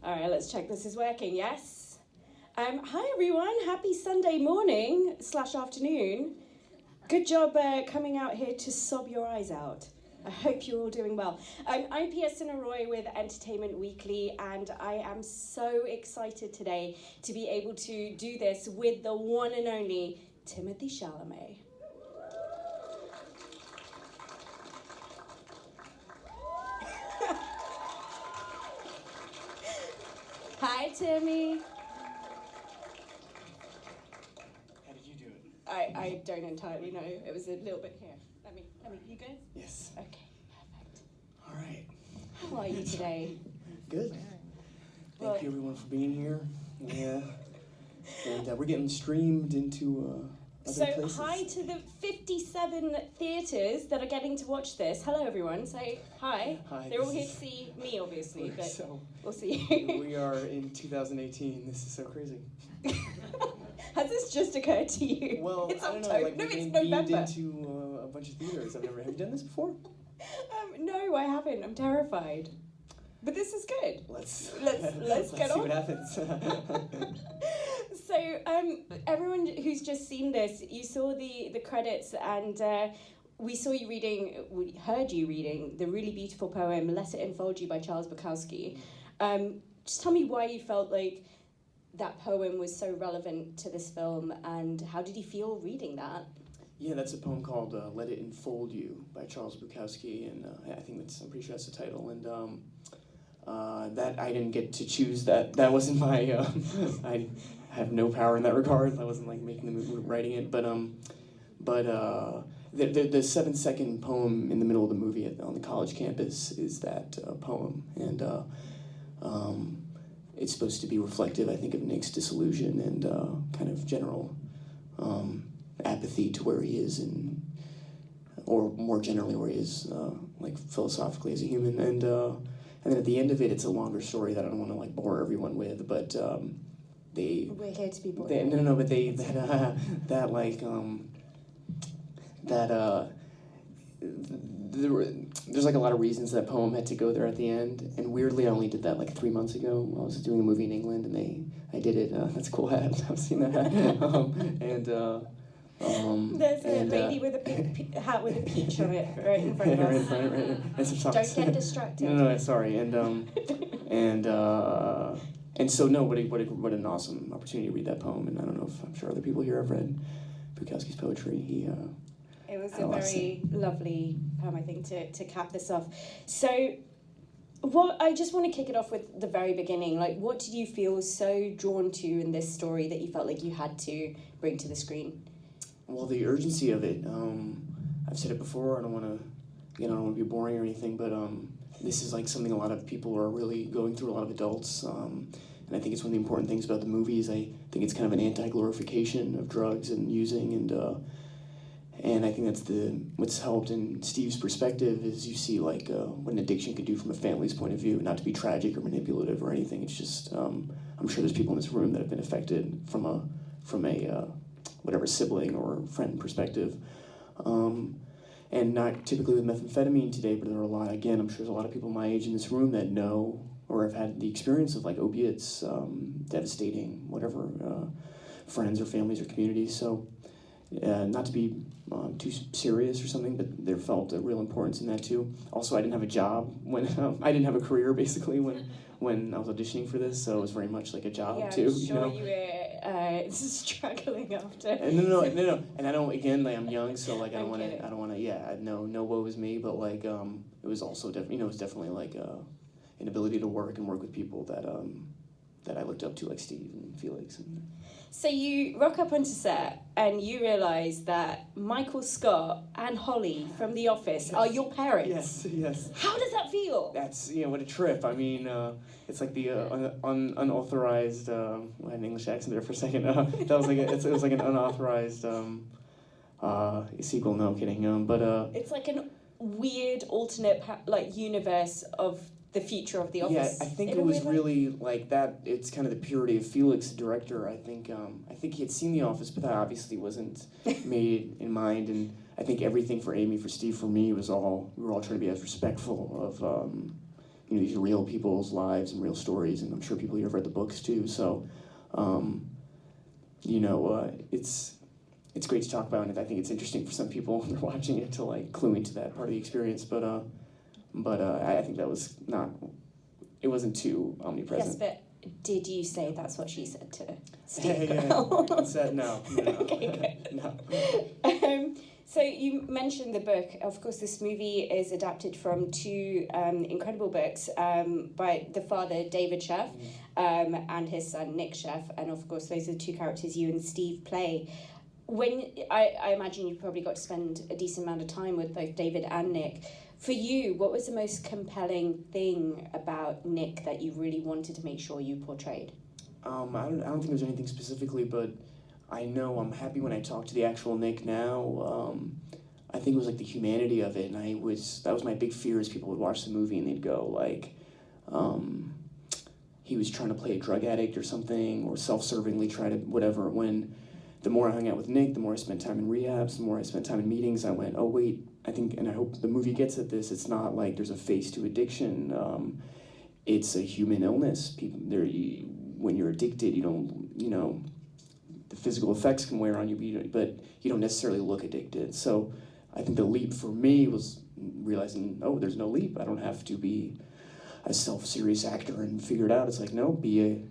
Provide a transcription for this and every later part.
All right, let's check this is working. Yes. Hi everyone. Happy Sunday morning / afternoon. Good job coming out here to sob your eyes out. I hope you're all doing well. I'm Pia Roy with Entertainment Weekly, and I am so excited today to be able to do this with the one and only Timothee Chalamet. Hi, Timmy. How did you do it? I don't entirely know. It was a little bit here. Let me. You good? Yes. Okay, perfect. All right. How are you today? Good. Thank you everyone for being here. Yeah. And we're getting streamed into other places. Hi to the 57 theaters that are getting to watch this. Hello, everyone. Say hi. Hi. They're all here to see me, obviously, but So, we'll see you. we are in 2018. This is so crazy. Has this just occurred to you? Well, it's I don't know. October. Like, No, we're it's being November. beamed into a bunch of theaters. Have you done this before? No, I haven't. I'm terrified. But this is good. Let's get see on. what happens. So, everyone who's just seen this, you saw the credits, and we heard you reading the really beautiful poem "Let It Enfold You" by Charles Bukowski. Just tell me why you felt like that poem was so relevant to this film, and how did you feel reading that? Yeah, that's a poem called "Let It Enfold You" by Charles Bukowski, and I'm pretty sure that's the title. And that I didn't get to choose that. That wasn't my. I have no power in that regard. I wasn't like making the movie, writing it. But the 7-second poem in the middle of the movie on the college campus is that poem, and it's supposed to be reflective, I think, of Nick's disillusion and kind of general apathy to where he is, or more generally where he is, like philosophically as a human. And then at the end of it, it's a longer story that I don't want to like bore everyone with, but We're here to be bored. But there's like a lot of reasons that poem had to go there at the end, and weirdly I only did that like 3 months ago. I was doing a movie in England, and I did it. That's a cool hat. I've seen that hat. There's a lady with a pink hat with a peach on it right in front of us. Right. And some socks. Don't get distracted. No, sorry. And so no, what an awesome opportunity to read that poem. And I don't know if I'm sure other people here have read Bukowski's poetry. It was a very lovely poem, I think, to cap this off. So, I just want to kick it off with the very beginning. Like, what did you feel so drawn to in this story that you felt like you had to bring to the screen? Well, the urgency of it. I've said it before. I don't want to be boring or anything, but this is like something a lot of people are really going through. A lot of adults, and I think it's one of the important things about the movie is I think it's kind of an anti-glorification of drugs and using, and I think that's what's helped in Steve's perspective is you see like what an addiction could do from a family's point of view, not to be tragic or manipulative or anything. It's just I'm sure there's people in this room that have been affected from a whatever sibling or friend perspective. And not typically with methamphetamine today, but there are a lot, again, I'm sure there's a lot of people my age in this room that know or have had the experience of like opiates, devastating, whatever, friends or families or communities. So not to be too serious or something, but there felt a real importance in that too. Also, I didn't have a job when, I didn't have a career basically when I was auditioning for this, so it was very much like a job too. I'm sure you were struggling after. No, and I don't. Again, like I'm young, so like I don't want to. Yeah, no woe is me. But like, it was also it was definitely like an ability to work with people that I looked up to, like Steve and Felix. So you rock up onto set and you realise that Michael Scott and Holly from The Office are your parents. Yes. How does that feel? That's what a trip. I mean, it's like the unauthorized. I had an English accent there for a second. That was like it was like an unauthorized sequel. No, I'm kidding. But it's like an weird alternate universe of the future of The Office. Yeah, I think it was really like that. It's kind of the purity of Felix, the director. I think he had seen The Office, but that obviously wasn't made in mind. And I think everything for Amy, for Steve, for me we were all trying to be as respectful of these real people's lives and real stories, and I'm sure people here have read the books too. So, it's great to talk about, and I think it's interesting for some people when they're watching it to like clue into that part of the experience. But I think that was not. It wasn't too omnipresent. Yes, but did you say that's what she said to Steve Said no. Okay, good. No. So you mentioned the book. Of course, this movie is adapted from two incredible books by the father, David Sheff, and his son, Nick Sheff. And of course, those are the two characters you and Steve play. When I imagine you probably got to spend a decent amount of time with both David and Nick. For you, what was the most compelling thing about Nick that you really wanted to make sure you portrayed? I don't think there's anything specifically, but I know I'm happy when I talk to the actual Nick now. I think it was like the humanity of it, and that was my big fear is people would watch the movie and they'd go like, he was trying to play a drug addict or something, or self-servingly try to whatever. When the more I hung out with Nick, the more I spent time in rehabs, the more I spent time in meetings, I went, oh wait, I think, and I hope the movie gets at this, it's not like there's a face to addiction. It's a human illness. People, when you're addicted, you don't, the physical effects can wear on you, but you don't necessarily look addicted. So I think the leap for me was realizing, oh, there's no leap. I don't have to be a self-serious actor and figure it out. It's like, no,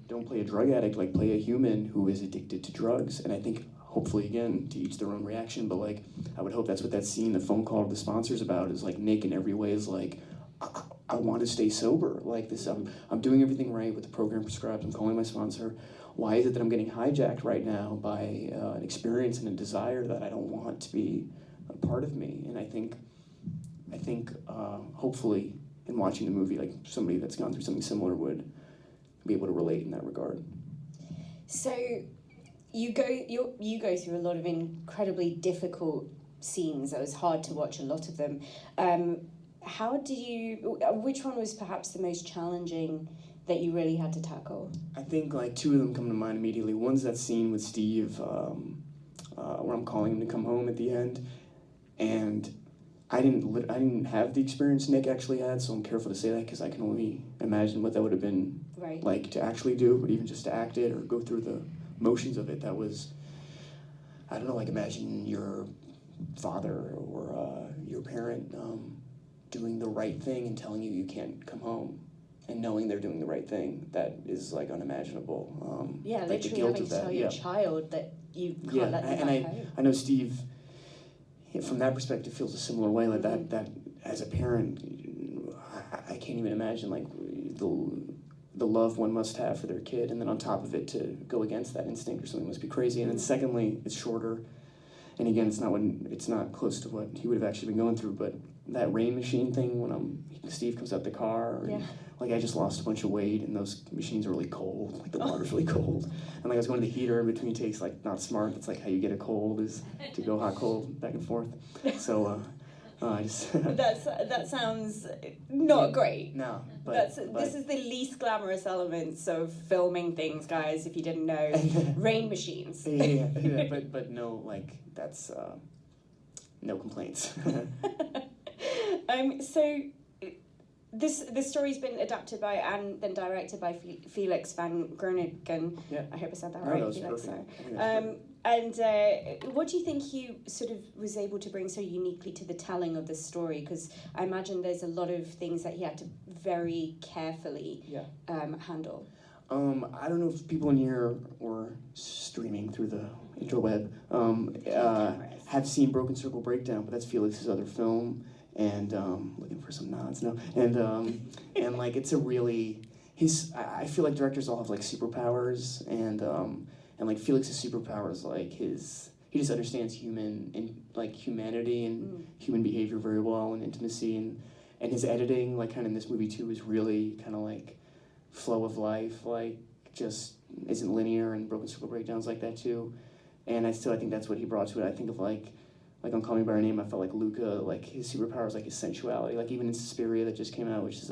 don't play a drug addict, like play a human who is addicted to drugs. And I think, hopefully, again, to each their own reaction, but like, I would hope that's what that scene, the phone call to the sponsors about, is like Nick in every way is like, I want to stay sober. Like this, I'm doing everything right with the program prescribed. I'm calling my sponsor. Why is it that I'm getting hijacked right now by an experience and a desire that I don't want to be a part of me? And I think, hopefully, in watching the movie, like somebody that's gone through something similar would be able to relate in that regard. So, you go through a lot of incredibly difficult scenes. It was hard to watch a lot of them. Which one was perhaps the most challenging that you really had to tackle? I think like two of them come to mind immediately. One's that scene with Steve where I'm calling him to come home at the end, and I didn't have the experience Nick actually had, so I'm careful to say that because I can only imagine what that would have been like to actually do, but even just to act it or go through the motions of it, that was, I don't know, like imagine your father or your parent doing the right thing and telling you can't come home, and knowing they're doing the right thing. That is like unimaginable. Like literally having to tell your child that you can't let them back home. I know Steve, from that perspective, feels a similar way. Like that as a parent, I can't even imagine like the love one must have for their kid, and then on top of it to go against that instinct or something must be crazy. And then secondly, it's shorter, and again, it's not close to what he would have actually been going through, but that rain machine thing when Steve comes out the car, and, like I just lost a bunch of weight, and those machines are really cold, like the water's really cold, and like I was going to the heater in between takes, like not smart. That's like how you get a cold, is to go hot cold back and forth. So I just that sounds not great. No, this is the least glamorous elements of filming things, guys. If you didn't know, rain machines. But no, like that's no complaints. So this story's been adapted by and then directed by Felix van Groningen. Yeah. I hope I said that no, right. That was Felix, perfect. And what do you think he sort of was able to bring so uniquely to the telling of this story? Because I imagine there's a lot of things that he had to very carefully handle. I don't know if people in here or streaming through the interweb have seen Broken Circle Breakdown, but that's Felix's other film, and looking for some nods now, and like it's a really I feel like directors all have like superpowers, and like Felix's superpower is like he just understands humanity and human behavior very well, and intimacy, and his editing, like kind of in this movie too, is really kind of like flow of life, like just isn't linear, and Broken Circle Breakdown's like that too. And I think that's what he brought to it. I think of like on Call Me By Your Name, I felt like Luca, like his superpower is like his sensuality. Like even in Suspiria that just came out, which is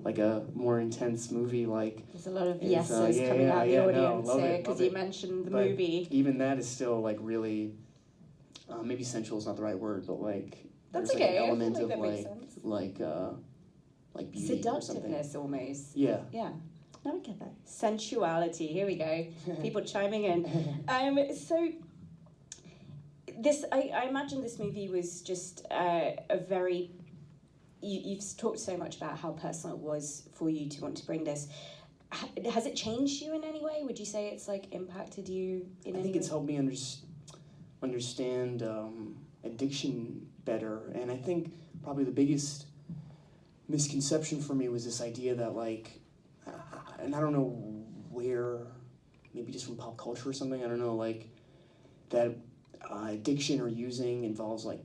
like a more intense movie. Like there's a lot of yeses coming out of the audience here because you mentioned the movie. Even that is still like really, maybe sensual is not the right word, but like that's there's okay. Like an element I feel like that makes sense. like like beauty or something. Seductiveness almost. Yeah. Yeah. No, I get that. Sensuality. Here we go. People chiming in. So this, I imagine this movie was just a very. You've talked so much about how personal it was for you to want to bring this. Has it changed you in any way? Would you say it's like impacted you in any way? I think it's helped me understand addiction better, and I think probably the biggest misconception for me was this idea that like, and I don't know where, maybe just from pop culture or something, I don't know, like that addiction or using involves like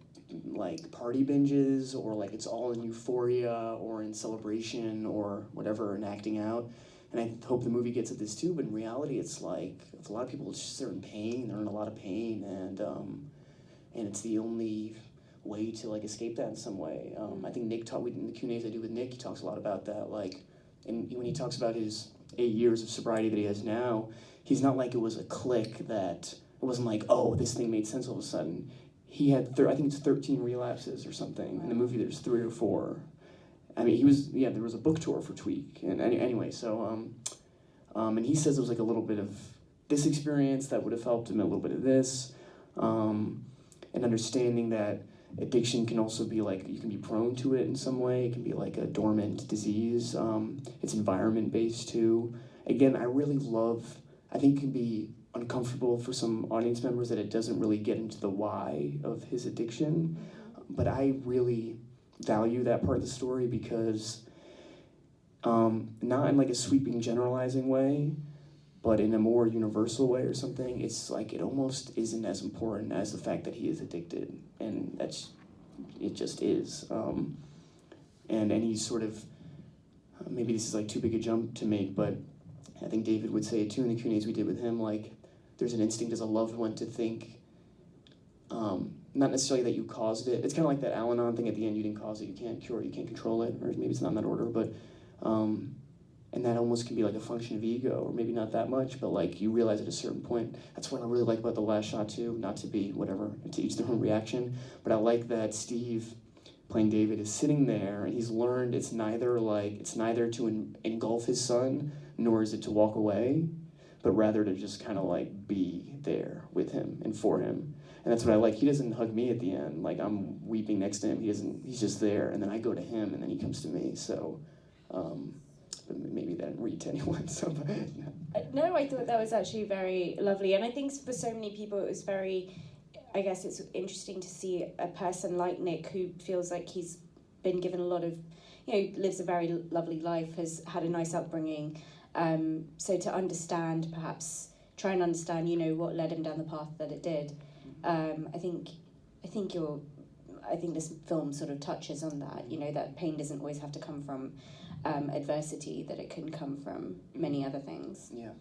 party binges, or like it's all in euphoria or in celebration or whatever, and acting out. And I hope the movie gets at this too, but in reality it's like, for a lot of people it's just they're in pain, they're in a lot of pain, and it's the only way to like escape that in some way. I think Nick in the Q&As I do with Nick, he talks a lot about that, like, and when he talks about his 8 years of sobriety that he has now, he's not like it was a click that, it wasn't like, oh, this thing made sense all of a sudden. He had, I think it's 13 relapses or something. In the movie there's 3 or 4. I mean, there was a book tour for Tweak. And anyway, so, and he says it was like a little bit of this experience that would have helped him, a little bit of this, and understanding that addiction can also be like, you can be prone to it in some way. It can be like a dormant disease. It's environment-based too. Again, I think it can be uncomfortable for some audience members that it doesn't really get into the why of his addiction, but I really value that part of the story because not in like a sweeping generalizing way, but in a more universal way or something, it's like it almost isn't as important as the fact that he is addicted, and it just is. And he's sort of, maybe this is like too big a jump to make, but I think David would say it too in the Q&As we did with him, like there's an instinct as a loved one to think, not necessarily that you caused it. It's kind of like that Al-Anon thing at the end, you didn't cause it, you can't cure it, you can't control it, or maybe it's not in that order, but, and that almost can be like a function of ego, or maybe not that much, but like you realize at a certain point. That's what I really like about The Last Shot too, not to be whatever, to each their own reaction, but I like that Steve, playing David, is sitting there and he's learned it's neither to engulf his son, nor is it to walk away, but rather to just kind of like be there with him and for him. And that's what I like. He doesn't hug me at the end, like I'm weeping next to him. He's just there, and then I go to him, and then he comes to me. So, but maybe that didn't read to anyone. So, no, I thought that was actually very lovely, and I think for so many people it was very. I guess it's interesting to see a person like Nick who feels like he's been given a lot of, lives a very lovely life, has had a nice upbringing. So to understand, perhaps try and understand, what led him down the path that it did. I think this film sort of touches on that. That pain doesn't always have to come from adversity; that it can come from many other things. Yeah.